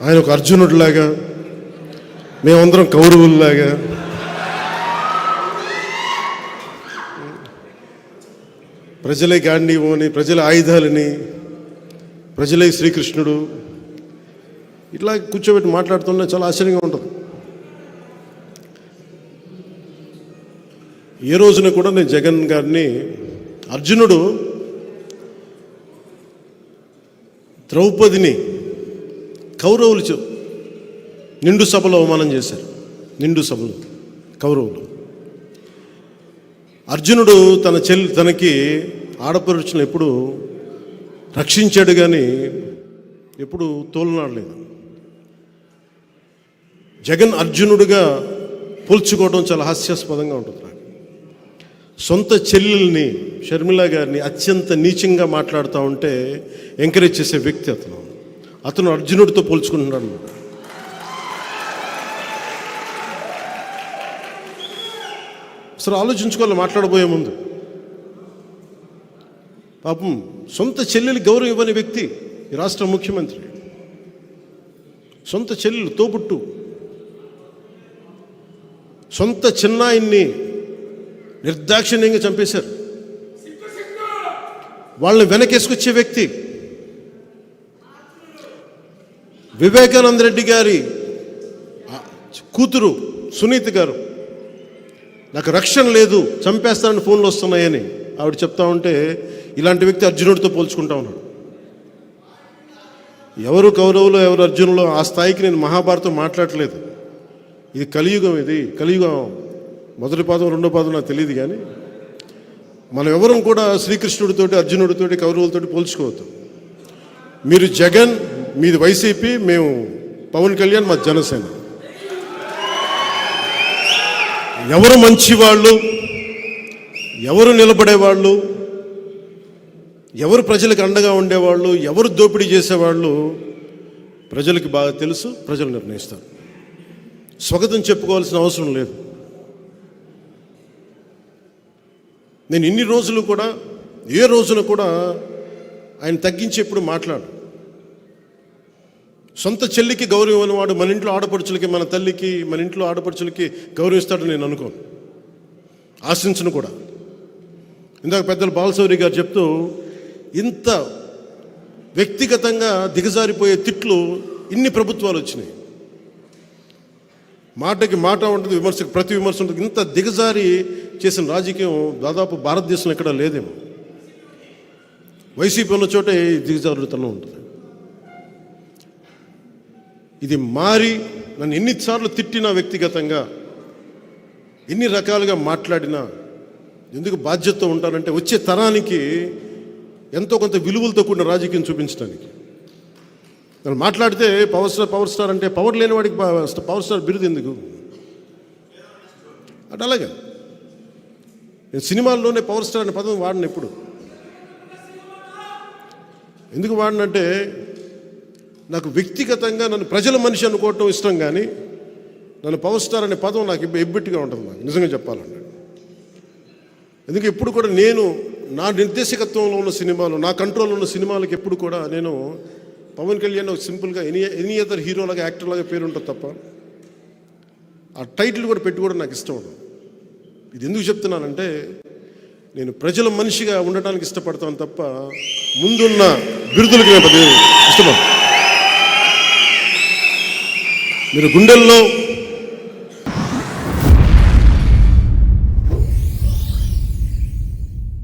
ఆయన ఒక అర్జునుడిలాగా, మేమందరం కౌరవుల్లాగా. ప్రజలే గాంధీవని, ప్రజల ఆయుధాలని, ప్రజలే శ్రీకృష్ణుడు, ఇట్లా కూర్చోబెట్టి మాట్లాడుతుంటే చాలా ఆశ్చర్యంగా ఉంటుంది. ఏ రోజున కూడా నేను జగన్ గారిని, అర్జునుడు ద్రౌపదిని కౌరవులు నిండు సభలో అవమానం చేశారు. నిండు సభలో కౌరవులు. అర్జునుడు తనకి ఆడపడుచులను ఎప్పుడు రక్షించాడు, కానీ ఎప్పుడు తోలనాడలేదు. జగన్ అర్జునుడిగా పోల్చుకోవడం చాలా హాస్యాస్పదంగా ఉంటుంది నాకు. సొంత చెల్లెల్ని, షర్మిల గారిని అత్యంత నీచంగా మాట్లాడుతూ ఉంటే ఎంకరేజ్ చేసే వ్యక్తి అతను అర్జునుడితో పోల్చుకుంటున్నాడు. అసలు ఆలోచించుకోవాలి మాట్లాడబోయే ముందు. పాపం సొంత చెల్లెలు గౌరవం ఇవ్వని వ్యక్తి ఈ రాష్ట్ర ముఖ్యమంత్రి. సొంత చెల్లెలు, తోబుట్టు, సొంత చిన్నాయన్ని నిర్దాక్షిణ్యంగా చంపేశారు. వాళ్ళని వెనకేసుకొచ్చే వ్యక్తి. వివేకానంద రెడ్డి గారి కూతురు సునీత గారు, నాకు రక్షణ లేదు, చంపేస్తానని ఫోన్లు వస్తున్నాయని ఆవిడ చెప్తా ఉంటే ఇలాంటి వ్యక్తి అర్జునుడితో పోల్చుకుంటా ఉన్నాడు. ఎవరు కౌరవులు ఎవరు అర్జునులు ఆ స్థాయికి నేను మహాభారతం మాట్లాడలేదు. ఇది కలియుగం. ఇది కలియుగం. మొదటి పాదం రెండో పాదం నాకు తెలియదు, కానీ మనం ఎవరం కూడా శ్రీకృష్ణుడితోటి, అర్జునుడితోటి, కౌరవులతోటి పోల్చుకోవద్దు. మీరు జగన్, మీది వైసీపీ, మేము పవన్ కళ్యాణ్, మా జనసేన. ఎవరు మంచివాళ్ళు, ఎవరు నిలబడేవాళ్ళు, ఎవరు ప్రజలకు అండగా ఉండేవాళ్ళు, ఎవరు దోపిడీ చేసేవాళ్ళు ప్రజలకి బాగా తెలుసు. ప్రజలు నిర్ణయిస్తారు. స్వాగతం చెప్పుకోవాల్సిన అవసరం లేదు. నేను ఇన్ని రోజులు కూడా ఏ రోజున కూడా ఆయన తగ్గించి ఎప్పుడు మాట్లాడు. సొంత చెల్లికి గౌరవం అనేవాడు మన ఇంట్లో ఆడపడుచులకి, మన తల్లికి, మన ఇంట్లో ఆడపడుచులకి గౌరవిస్తాడని నేను అనుకోను, ఆశించను కూడా. ఇందాక పెద్దలు బాలశౌరి గారు చెప్తూ ఇంత వ్యక్తిగతంగా దిగజారిపోయే తిట్లు ఇన్ని ప్రభుత్వాలు వచ్చినాయి. మాటకి మాట ఉంటుంది, విమర్శకు ప్రతి విమర్శ ఉంటుంది. ఇంత దిగజారి చేసిన రాజకీయం దాదాపు భారతదేశంలో ఎక్కడా లేదేమో. వైసీపీ ఉన్న చోటే దిగజారుతనం ఉంటుంది. ఇది మారి నన్ను ఎన్నిసార్లు తిట్టినా, వ్యక్తిగతంగా ఎన్ని రకాలుగా మాట్లాడినా, ఎందుకు బాధ్యతతో ఉంటానంటే వచ్చే తరానికి ఎంతో కొంత విలువలతో కూడిన రాజకీయం చూపించడానికి. నేను మాట్లాడితే పవర్ స్టార్ అంటే పవర్ లేని వాడికి పవర్ స్టార్ బిరుదు ఎందుకు? అంటే అలాగే నేను సినిమాల్లోనే పవర్ స్టార్ అనే పదం వాడిన. ఎప్పుడు ఎందుకు వాడినంటే నాకు వ్యక్తిగతంగా నన్ను ప్రజల మనిషి అనుకోవటం ఇష్టం, కానీ నన్ను పవర్ స్టార్ అనే పదం నాకు ఎబ్బెట్టిగా ఉంటుంది. నాకు నిజంగా చెప్పాలంటే, ఎందుకు ఎప్పుడు కూడా నేను నా నిర్దేశకత్వంలో ఉన్న సినిమాలు, నా కంట్రోల్లో ఉన్న సినిమాలకు ఎప్పుడు కూడా నేను పవన్ కళ్యాణ్ సింపుల్గా ఎనీ అదర్ హీరోలాగా, యాక్టర్లాగా పేరు ఉంటుంది తప్ప ఆ టైటిల్ కూడా పెట్టుకోవడం నాకు ఇష్టం ఉండదు. ఇది ఎందుకు చెప్తున్నానంటే నేను ప్రజల మనిషిగా ఉండటానికి ఇష్టపడతాను తప్ప ముందున్న బిరుదులకి నేను ఇష్టపడతాను. మీరు గుండెల్లో